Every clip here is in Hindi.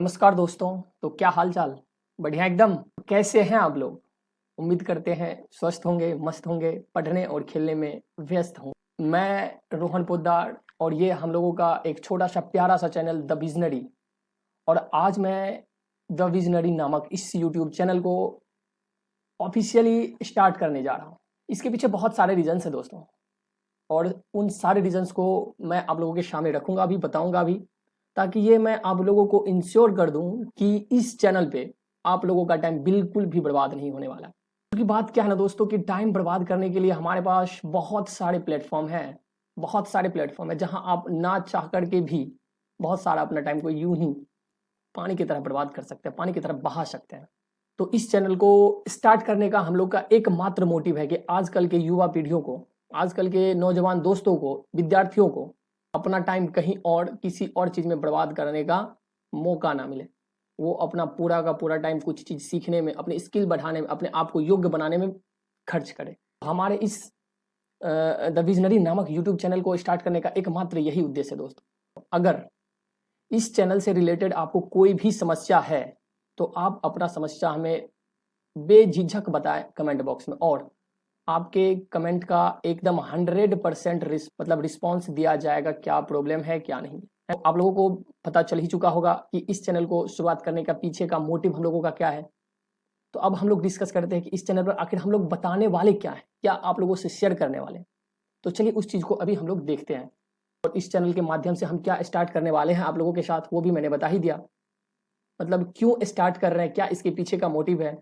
नमस्कार दोस्तों। तो क्या हाल चाल? बढ़िया एकदम। कैसे हैं आप लोग? उम्मीद करते हैं स्वस्थ होंगे, मस्त होंगे, पढ़ने और खेलने में व्यस्त हों। मैं रोहन पोद्दार और ये हम लोगों का एक छोटा सा प्यारा सा चैनल द विजनरी। और आज मैं द विजनरी नामक इस यूट्यूब चैनल को ऑफिशियली स्टार्ट करने जा रहा हूँ। इसके पीछे बहुत सारे रीजंस हैं दोस्तों, और उन सारे रीजंस को मैं आप लोगों के सामने रखूंगा भी, बताऊंगा भी, ताकि ये मैं आप लोगों को इंश्योर कर दूं कि इस चैनल पे आप लोगों का टाइम बिल्कुल भी बर्बाद नहीं होने वाला। क्योंकि बात क्या है ना दोस्तों, कि टाइम बर्बाद करने के लिए हमारे पास बहुत सारे प्लेटफॉर्म हैं। बहुत सारे प्लेटफॉर्म है जहां आप ना चाह करके भी बहुत सारा अपना टाइम को यूं ही पानी की तरह बर्बाद कर सकते हैं, पानी की तरह बहा सकते हैं। तो इस चैनल को स्टार्ट करने का हम लोग का एकमात्र मोटिव है कि आजकल के युवा पीढ़ियों को, आजकल के नौजवान दोस्तों को, विद्यार्थियों को अपना टाइम कहीं और किसी और चीज में बर्बाद करने का मौका ना मिले। वो अपना पूरा का पूरा टाइम कुछ चीज सीखने में, अपने स्किल बढ़ाने में, अपने आप को योग्य बनाने में खर्च करे। हमारे इस द विजनरी नामक यूट्यूब चैनल को स्टार्ट करने का एकमात्र यही उद्देश्य है दोस्तों। अगर इस चैनल से रिलेटेड आपको कोई भी समस्या है तो आप अपना समस्या हमें बेझिझक बताएं कमेंट बॉक्स में, और आपके कमेंट का एकदम 100% मतलब रिस्पॉन्स दिया जाएगा, क्या प्रॉब्लम है क्या नहीं है। आप लोगों को पता चल ही चुका होगा कि इस चैनल को शुरुआत करने का पीछे का मोटिव हम लोगों का क्या है। तो अब हम लोग डिस्कस करते हैं कि इस चैनल पर आखिर हम लोग बताने वाले क्या है, क्या आप लोगों से शेयर करने वाले हैं। तो चलिए उस चीज को अभी हम लोग देखते हैं, और इस चैनल के माध्यम से हम क्या स्टार्ट करने वाले हैं आप लोगों के साथ, वो भी मैंने बता ही दिया। मतलब क्यों स्टार्ट कर रहे हैं, क्या इसके पीछे का मोटिव है,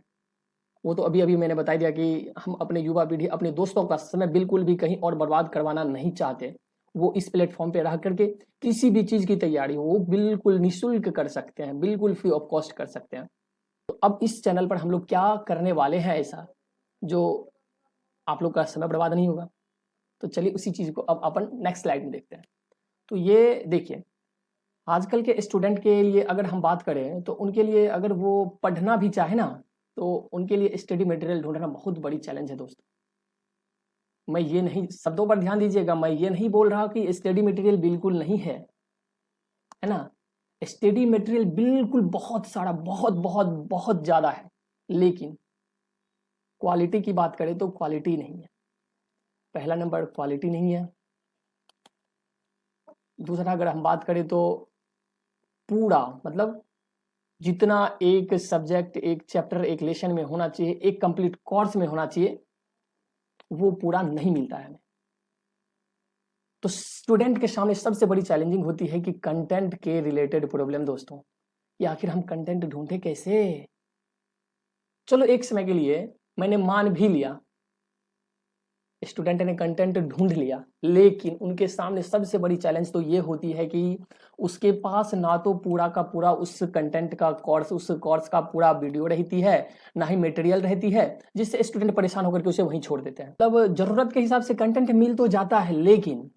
वो तो अभी अभी मैंने बता दिया कि हम अपने युवा पीढ़ी, अपने दोस्तों का समय बिल्कुल भी कहीं और बर्बाद करवाना नहीं चाहते। वो इस प्लेटफॉर्म पे रह करके किसी भी चीज की तैयारी हो वो बिल्कुल निःशुल्क कर सकते हैं, बिल्कुल फ्री ऑफ कॉस्ट कर सकते हैं। तो अब इस चैनल पर हम लोग क्या करने वाले हैं ऐसा जो आप लोग का समय बर्बाद नहीं होगा। तो चलिए उसी चीज को अब अपन नेक्स्ट स्लाइड में देखते हैं। तो ये देखिए, आजकल के स्टूडेंट के लिए अगर हम बात करें तो उनके लिए अगर वो पढ़ना भी चाहे ना, तो उनके लिए स्टडी मटेरियल ढूंढना बहुत बड़ी चैलेंज है दोस्तों। मैं ये नहीं, शब्दों पर ध्यान दीजिएगा, मैं ये नहीं बोल रहा कि स्टडी मटेरियल बिल्कुल नहीं है, है ना। स्टडी मटेरियल बिल्कुल बहुत सारा, बहुत बहुत बहुत ज्यादा है, लेकिन क्वालिटी की बात करें तो क्वालिटी नहीं है। पहला नंबर क्वालिटी नहीं है। दूसरा अगर हम बात करें तो पूरा मतलब जितना एक सब्जेक्ट, एक चैप्टर, एक लेसन में होना चाहिए, एक कंप्लीट कोर्स में होना चाहिए, वो पूरा नहीं मिलता है हमें। तो स्टूडेंट के सामने सबसे बड़ी चैलेंजिंग होती है कि कंटेंट के रिलेटेड प्रॉब्लम दोस्तों, कि आखिर हम कंटेंट ढूंढे कैसे। चलो एक समय के लिए मैंने मान भी लिया स्टूडेंट ने कंटेंट ढूंढ लिया, लेकिन उनके सामने सबसे बड़ी चैलेंज तो ये होती है कि उसके पास ना तो पूरा का पूरा उस कंटेंट का कोर्स, उस कोर्स का पूरा वीडियो रहती है, ना ही मटेरियल रहती है, जिससे स्टूडेंट परेशान होकर के उसे वहीं छोड़ देते हैं। मतलब जरूरत के हिसाब से कंटेंट मिल तो जाता है, लेकिन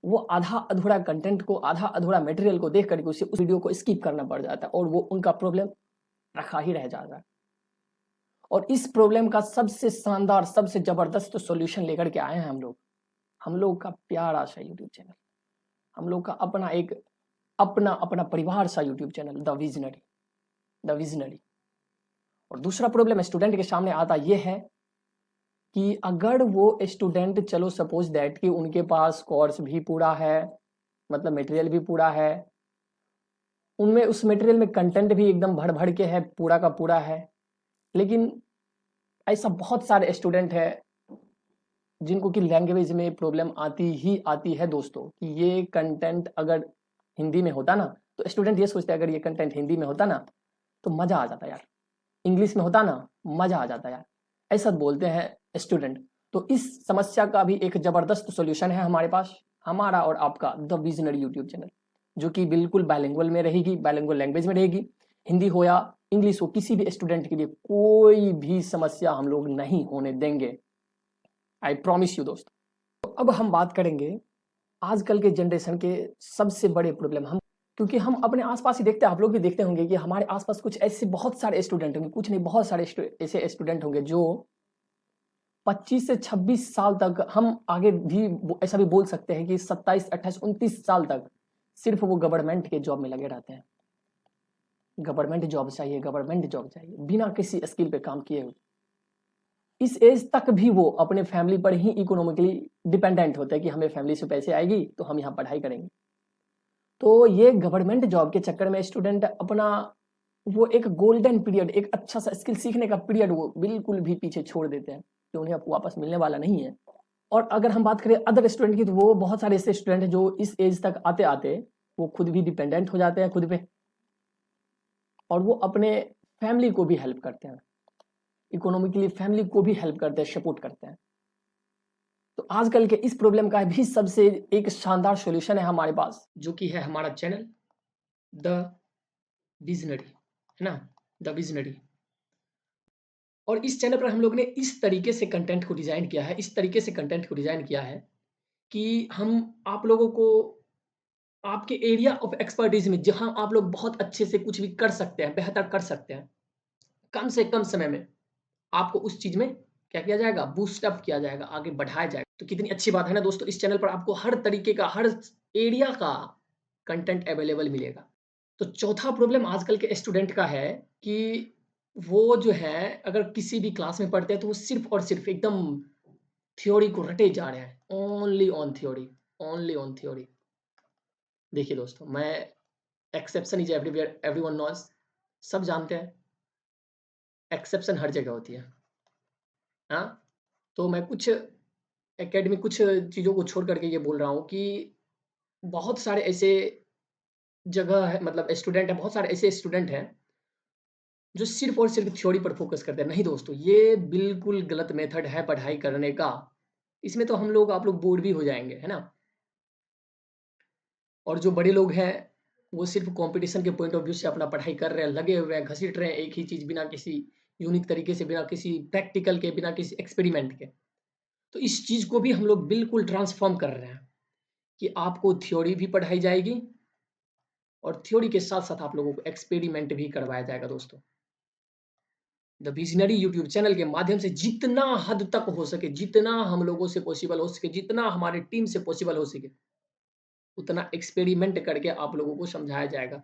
वो आधा अधूरा कंटेंट को, आधा अधूरा मटेरियल को देख करके उसे उस वीडियो को स्किप करना पड़ जाता है, और वो उनका प्रॉब्लम रखा ही रह जाता है। और इस प्रॉब्लम का सबसे शानदार, सबसे जबरदस्त सॉल्यूशन लेकर के आए हैं हम लोग का प्यारा सा यूट्यूब चैनल, हम लोग का अपना एक अपना अपना परिवार सा YouTube channel the visionary, the visionary. और दूसरा प्रॉब्लम स्टूडेंट के सामने आता यह है कि अगर वो स्टूडेंट, चलो सपोज दैट कि उनके पास कोर्स भी पूरा है, मतलब मटेरियल भी पूरा है, उनमें उस मटेरियल में कंटेंट भी एकदम भर भर के है, पूरा का पूरा है, लेकिन ऐसा बहुत सारे स्टूडेंट है जिनको कि लैंग्वेज में प्रॉब्लम आती ही आती है दोस्तों। कि ये कंटेंट अगर हिंदी में होता ना, तो स्टूडेंट ये सोचते हैं अगर ये कंटेंट हिंदी में होता ना तो मजा आ जाता यार, इंग्लिश में होता ना मजा आ जाता यार, ऐसा बोलते हैं स्टूडेंट। तो इस समस्या का भी एक जबरदस्त सॉल्यूशन है हमारे पास, हमारा और आपका द विजनरी यूट्यूब चैनल, जो कि बिल्कुल बाइलिंगुअल में रहेगी, बाइलिंगुअल लैंग्वेज में रहेगी, हिंदी हो या इंग्लिश हो, किसी भी स्टूडेंट के लिए कोई भी समस्या हम लोग नहीं होने देंगे, आई प्रॉमिस यू दोस्त। तो अब हम बात करेंगे आजकल के जनरेशन के सबसे बड़े प्रॉब्लम। हम, क्योंकि हम अपने आसपास ही देखते हैं, आप लोग भी देखते होंगे कि हमारे आसपास कुछ ऐसे बहुत सारे स्टूडेंट होंगे, कुछ नहीं बहुत सारे ऐसे स्टूडेंट होंगे जो 25 से 26 साल तक, हम आगे भी ऐसा भी बोल सकते हैं कि 27, 28, 29 साल तक सिर्फ वो गवर्नमेंट के जॉब में लगे रहते हैं। गवर्नमेंट जॉब चाहिए, गवर्नमेंट जॉब चाहिए, बिना किसी स्किल पे काम किए हुए। इस एज तक भी वो अपने फैमिली पर ही इकोनॉमिकली डिपेंडेंट होते हैं कि हमें फैमिली से पैसे आएगी तो हम यहाँ पढ़ाई करेंगे। तो ये गवर्नमेंट जॉब के चक्कर में स्टूडेंट अपना वो एक गोल्डन पीरियड, एक अच्छा सा स्किल सीखने का पीरियड वो बिल्कुल भी पीछे छोड़ देते हैं, जो उन्हें वापस मिलने वाला नहीं है। और अगर हम बात करें अदर स्टूडेंट की, तो वो बहुत सारे ऐसे स्टूडेंट हैं जो इस एज तक आते आते वो खुद भी डिपेंडेंट हो जाते हैं खुद पे, और वो अपने फैमिली को भी हेल्प करते हैं, इकोनॉमिकली फैमिली को भी हेल्प करते हैं, सपोर्ट करते हैं। तो आजकल के इस प्रॉब्लम का भी सबसे एक शानदार सॉल्यूशन है हमारे पास, जो कि है हमारा चैनल द विजनरी, है ना, द विजनरी। और इस चैनल पर हम लोग ने इस तरीके से कंटेंट को डिजाइन किया है, इस तरीके से कंटेंट को डिजाइन किया है कि हम आप लोगों को आपके एरिया ऑफ एक्सपर्टीज में जहां आप लोग बहुत अच्छे से कुछ भी कर सकते हैं, बेहतर कर सकते हैं, कम से कम समय में आपको उस चीज में क्या किया जाएगा, बूस्ट अप किया जाएगा, आगे बढ़ाया जाएगा। तो कितनी अच्छी बात है ना दोस्तों, इस चैनल पर आपको हर तरीके का, हर एरिया का कंटेंट अवेलेबल मिलेगा। तो चौथा प्रॉब्लम आजकल के स्टूडेंट का है कि वो जो है अगर किसी भी क्लास में पढ़ते हैं तो वो सिर्फ और सिर्फ एकदम थ्योरी को रटे जा रहे हैं, only on theory, only on theory. देखिए दोस्तों, मैं exception is everywhere, everyone knows, सब जानते हैं एक्सेप्शन हर जगह होती है। हाँ, तो मैं कुछ एकेडमिक कुछ चीज़ों को छोड़ करके ये बोल रहा हूँ कि बहुत सारे ऐसे जगह है, मतलब स्टूडेंट है, बहुत सारे ऐसे स्टूडेंट हैं जो सिर्फ और सिर्फ थ्योरी पर फोकस करते हैं। नहीं दोस्तों, ये बिल्कुल गलत मेथड है पढ़ाई करने का। इसमें तो हम लोग आप लोग बोर भी हो जाएंगे, है ना। और जो बड़े लोग हैं वो सिर्फ कंपटीशन के पॉइंट ऑफ व्यू से अपना पढ़ाई कर रहे हैं, लगे हुए हैं, घसीट रहे हैं एक ही चीज़, बिना किसी यूनिक तरीके से, बिना किसी प्रैक्टिकल के, बिना किसी एक्सपेरिमेंट के। तो इस चीज़ को भी हम लोग बिल्कुल ट्रांसफॉर्म कर रहे हैं कि आपको थ्योरी भी पढ़ाई जाएगी और थ्योरी के साथ साथ आप लोगों को एक्सपेरिमेंट भी करवाया जाएगा दोस्तों। द विजनरी यूट्यूब चैनल के माध्यम से जितना हद तक हो सके, जितना हम लोगों से पॉसिबल हो सके, जितना हमारे टीम से पॉसिबल हो सके, उतना एक्सपेरिमेंट करके आप लोगों को समझाया जाएगा।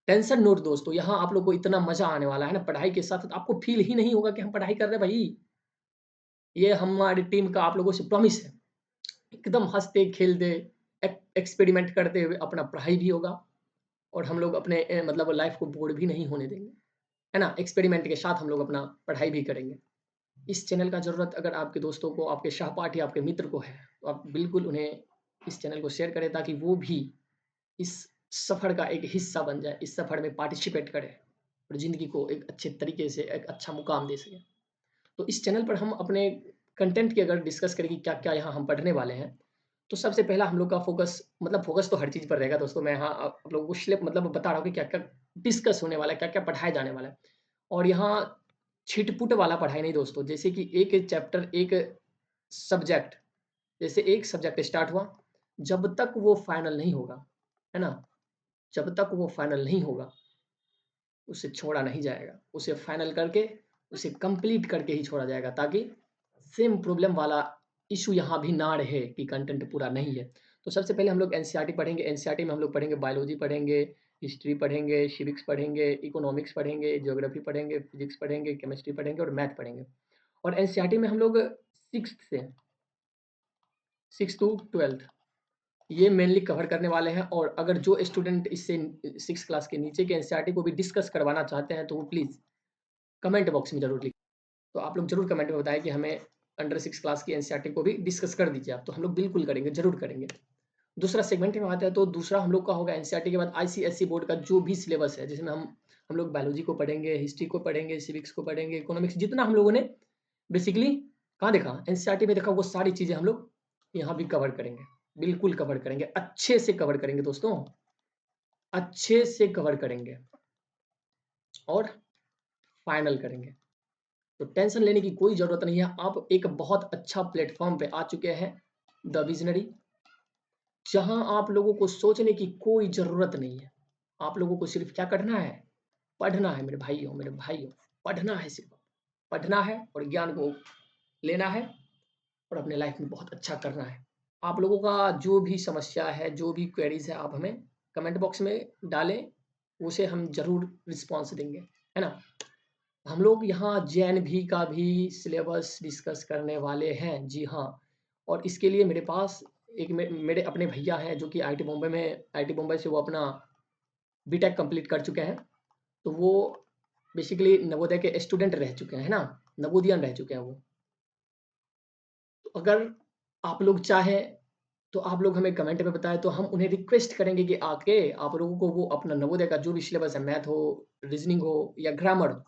टेंशन नोट दोस्तों, यहाँ आप लोग को इतना मजा आने वाला है ना, पढ़ाई के साथ साथ आपको फील ही नहीं होगा कि हम पढ़ाई कर रहे हैं भाई। ये हमारी टीम का आप लोगों से प्रॉमिस है। एकदम हंसते खेलते एक्सपेरिमेंट करते हुए अपना पढ़ाई भी होगा और हम लोग अपने मतलब लाइफ को बोर भी नहीं होने देंगे, है ना। एक्सपेरिमेंट के साथ हम लोग अपना पढ़ाई भी करेंगे। इस चैनल का ज़रूरत अगर आपके दोस्तों को, आपके सहपाठी, आपके मित्र को है, तो आप बिल्कुल उन्हें इस चैनल को शेयर करें ताकि वो भी इस सफ़र का एक हिस्सा बन जाए, इस सफ़र में पार्टिसिपेट करे और ज़िंदगी को एक अच्छे तरीके से एक अच्छा मुकाम दे सके। तो इस चैनल पर हम अपने कंटेंट की अगर डिस्कस करें कि क्या-क्या यहाँ हम पढ़ने वाले हैं, तो सबसे पहला हम लोग का फ़ोकस, मतलब फ़ोकस तो हर चीज़ पर रहेगा दोस्तों। मैं यहाँ आप लोगों को सिर्फ़ मतलब बता रहा हूँ कि क्या-क्या डिस्कस होने वाला है, क्या-क्या पढ़ाया जाने वाला है। और यहाँ छिट-पुट वाला पढ़ाई नहीं दोस्तों, जैसे कि एक चैप्टर, एक सब्जेक्ट, जैसे एक सब्जेक्ट स्टार्ट हुआ, जब तक वो फाइनल नहीं होगा, है ना? जब तक वो फाइनल नहीं होगा, उसे छोड़ा नहीं जाएगा। उसे फाइनल करके, उसे कंप्लीट करके ही छोड़ा जाएगा, ताकि सेम प्रॉब्लम वाला इश्यू यहाँ भी ना रहे कि कंटेंट पूरा नहीं है। तो सबसे पहले हम लोग एनसीईआरटी पढ़ेंगे। एनसीईआरटी में हम लोग पढ़ेंगे बायोलॉजी पढ़ेंगे, हिस्ट्री पढ़ेंगे, सिविक्स पढ़ेंगे, इकोनॉमिक्स पढ़ेंगे, ज्योग्राफी पढ़ेंगे, फिजिक्स पढ़ेंगे, केमिस्ट्री पढ़ेंगे और मैथ पढ़ेंगे। और एनसीईआरटी में हम लोग 6 टू 12 ये मेनली कवर करने वाले हैं। और अगर जो स्टूडेंट इससे 6 क्लास के नीचे के एनसीईआरटी को भी डिस्कस करवाना चाहते हैं, तो वो प्लीज़ कमेंट बॉक्स में ज़रूर लिखें। तो आप लोग ज़रूर कमेंट में बताएं कि हमें अंडर 6 क्लास की एनसीईआरटी को भी डिस्कस कर दीजिए आप, तो हम लोग बिल्कुल करेंगे, ज़रूर करेंगे। दूसरा सेगमेंट में आते हैं, तो दूसरा हम लोग का होगा एनसीईआरटी के बाद आईसीएसई बोर्ड का जो भी सिलेबस है, जिसमें हम लोग बायोलॉजी को पढ़ेंगे, हिस्ट्री को पढ़ेंगे, सिविक्स को पढ़ेंगे, इकोनॉमिक्स, जितना हम लोगों ने बेसिकली कहाँ देखा, एनसीईआरटी में देखा, वो सारी चीज़ें हम लोग यहाँ भी कवर करेंगे, बिल्कुल कवर करेंगे, अच्छे से कवर करेंगे दोस्तों, अच्छे से कवर करेंगे और फाइनल करेंगे। तो टेंशन लेने की कोई ज़रूरत नहीं है। आप एक बहुत अच्छा प्लेटफ़ॉर्म पे आ चुके हैं, द विज़नरी, जहाँ आप लोगों को सोचने की कोई ज़रूरत नहीं है। आप लोगों को सिर्फ़ क्या करना है? पढ़ना है मेरे भाइयों, पढ़ना है सिर्फ़। पढ़ना है और ज्ञान को लेना है और अपने लाइफ़ में बहुत अच्छा करना है। आप लोगों का जो भी समस्या है, जो भी क्वेरीज़ है, आप हमें कमेंट बॉक्स में डालें। उसे हम ज़रूर रिस्पॉन्स देंगे, है ना? हम लोग यहाँ जेएनवी का भी सिलेबस डिस्कस करने वाले हैं, जी हाँ। और इसके लिए मेरे पास एक मेरे अपने भैया हैं जो कि आईटी बॉम्बे से वो अपना बीटेक कंप्लीट कर चुके हैं। तो वो बेसिकली नवोदय के स्टूडेंट रह चुके हैं, है ना? नवोदियन रह चुके हैं वो। तो अगर आप लोग चाहें तो आप लोग हमें कमेंट में बताएँ तो हम उन्हें रिक्वेस्ट करेंगे कि आके आप लोगों को वो अपना नवोदय का जो भी सिलेबस है, मैथ हो, रीज़निंग हो या ग्रामर हो,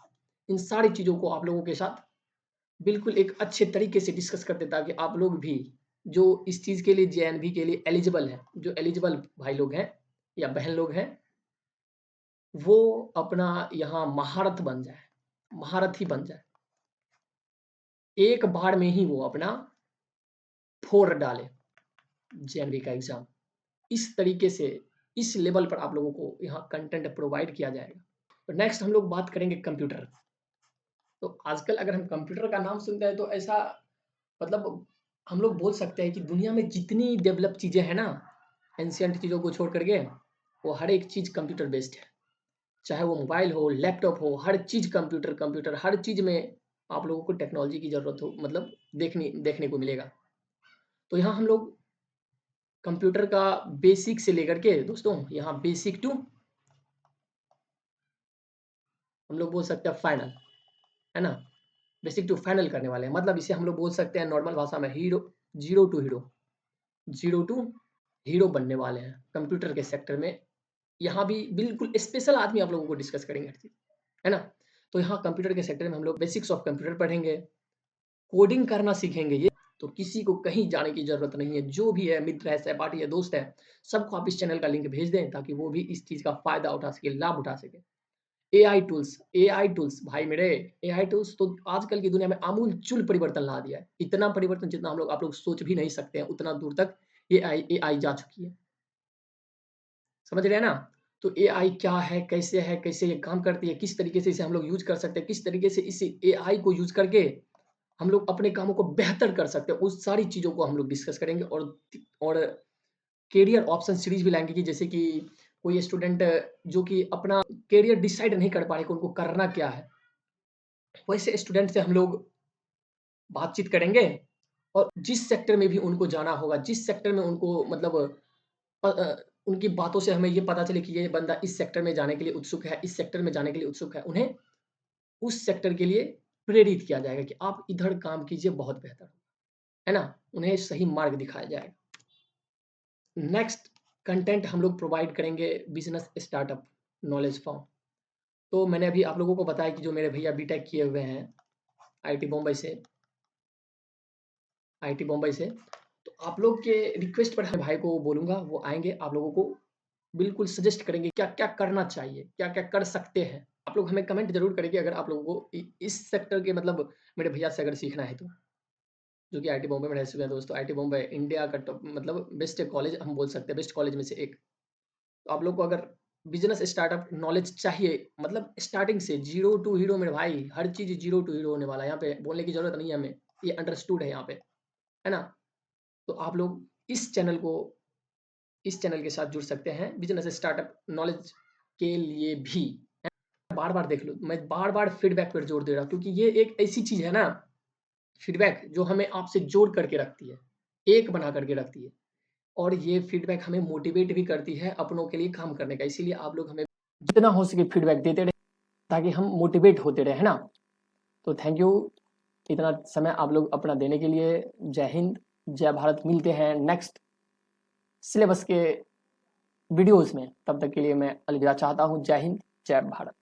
इन सारी चीज़ों को आप लोगों के साथ बिल्कुल एक अच्छे तरीके से डिस्कस करते ताकि आप लोग भी जो इस चीज़ के लिए जेएनवी के लिए एलिजिबल हैं, जो एलिजिबल भाई लोग हैं या बहन लोग हैं, वो अपना यहाँ महारथ बन जाए, महारथी बन जाए। एक बार में ही वो अपना फोड़ डाले जेएनवी का एग्ज़ाम। इस तरीके से, इस लेवल पर आप लोगों को यहाँ कंटेंट प्रोवाइड किया जाएगा। तो नेक्स्ट हम लोग बात करेंगे कंप्यूटर। तो आजकल अगर हम कंप्यूटर का नाम सुनते हैं तो ऐसा मतलब हम लोग बोल सकते हैं कि दुनिया में जितनी डेवलप चीज़ें हैं ना, एंशिएंट चीज़ों को छोड़ कर के, वो हर एक चीज़ कंप्यूटर बेस्ड है। चाहे वो मोबाइल हो, लैपटॉप हो, हर चीज़ कंप्यूटर कंप्यूटर हर चीज़ में आप लोगों को टेक्नोलॉजी की ज़रूरत हो मतलब देखने को मिलेगा। तो यहाँ हम लोग कंप्यूटर का बेसिक से लेकर के दोस्तों यहाँ बेसिक टू हम लोग बोल सकते हैं फाइनल, है ना? बेसिक टू फाइनल करने वाले हैं। मतलब इसे हम लोग बोल सकते हैं नॉर्मल भाषा में hero zero to hero, zero to hero बनने वाले हैं कंप्यूटर के सेक्टर में। यहाँ भी बिल्कुल स्पेशल आदमी आप लोगों को डिस्कस करेंगे हर चीज़, है ना? तो यहाँ कंप्यूटर के सेक्टर में हम लोग बेसिक्स ऑफ कंप्यूटर पढ़ेंगे, कोडिंग करना सीखेंगे ये तो किसी को कहीं जाने की ज़रूरत नहीं है। जो भी है मित्र है, सहपाठी है, दोस्त है, सबको आप इस चैनल का लिंक भेज दें ताकि वो भी इस चीज़ का फ़ायदा उठा सके, लाभ उठा सके। एआई टूल्स भाई मेरे एआई टूल्स तो आजकल की दुनिया में आमूल-चूल परिवर्तन ला दिया है। इतना परिवर्तन जितना आप लोग सोच भी नहीं सकते हैं, उतना दूर तक एआई जा चुकी है। समझ रहे हैं ना? तो एआई क्या है, कैसे ये काम करती है, किस तरीके से इसे हम लोग यूज़ कर सकते हैं, किस तरीके से इस एआई को यूज़ करके हम लोग अपने कामों को बेहतर कर सकते हैं, उस सारी चीज़ों को हम लोग डिस्कस करेंगे और करियर ऑप्शन सीरीज़ भी लाएँगे कि जैसे कि कोई स्टूडेंट जो कि अपना करियर डिसाइड नहीं कर पा रहे कि उनको करना क्या है, वैसे स्टूडेंट से हम लोग बातचीत करेंगे और जिस सेक्टर में भी उनको जाना होगा, जिस सेक्टर में उनको मतलब उनकी बातों से हमें ये पता चले कि ये बंदा इस सेक्टर में जाने के लिए उत्सुक है, इस सेक्टर में जाने के लिए उत्सुक है, उन्हें उस सेक्टर के लिए प्रेरित किया जाएगा कि आप इधर काम कीजिए बहुत बेहतर, है ना? उन्हें सही मार्ग दिखाया जाएगा। नेक्स्ट कंटेंट हम लोग प्रोवाइड करेंगे बिज़नेस स्टार्टअप नॉलेज फॉर्म। तो मैंने अभी आप लोगों को बताया कि जो मेरे भैया बीटेक किए हुए हैं आईटी बॉम्बे से आईटी बॉम्बे से, तो आप लोग के रिक्वेस्ट पर मैं भाई को बोलूँगा वो आएँगे, आप लोगों को बिल्कुल सजेस्ट करेंगे क्या-क्या करना चाहिए, क्या-क्या कर सकते हैं। आप लोग हमें कमेंट ज़रूर करेंगे अगर आप लोगों को इस सेक्टर के मतलब मेरे भैया से अगर सीखना है तो, जो कि आईटी बॉम्बे में रह चुके हैं दोस्तों। आईटी बॉम्बे इंडिया का टॉप मतलब बेस्ट कॉलेज हम बोल सकते हैं, बेस्ट कॉलेज में से एक। तो आप लोग को अगर बिज़नेस स्टार्टअप नॉलेज चाहिए मतलब स्टार्टिंग से ज़ीरो टू हीरो मेरे भाई, हर चीज़ ज़ीरो टू हीरो होने वाला है। यहाँ पे बोलने की ज़रूरत नहीं है हमें, ये अंडरस्टूड है यहाँ पे, है ना? तो आप लोग इस चैनल के साथ जुड़ सकते हैं बिज़नेस स्टार्टअप नॉलेज के लिए भी। बार-बार देख लो, मैं बार-बार फीडबैक पर जोर दे रहा हूँ क्योंकि ये एक ऐसी चीज़ है ना, फीडबैक जो हमें आपसे जोड़ करके रखती है, एक बना करके रखती है और ये फीडबैक हमें मोटिवेट भी करती है अपनों के लिए काम करने का। इसीलिए आप लोग हमें जितना हो सके फीडबैक देते रहें ताकि हम मोटिवेट होते रहें, है ना? तो थैंक यू इतना समय आप लोग अपना देने के लिए। जय हिंद, जय भारत। मिलते हैं नेक्स्ट सिलेबस के वीडियोज़ में, तब तक के लिए मैं अलविदा चाहता हूँ। जय हिंद, जय भारत।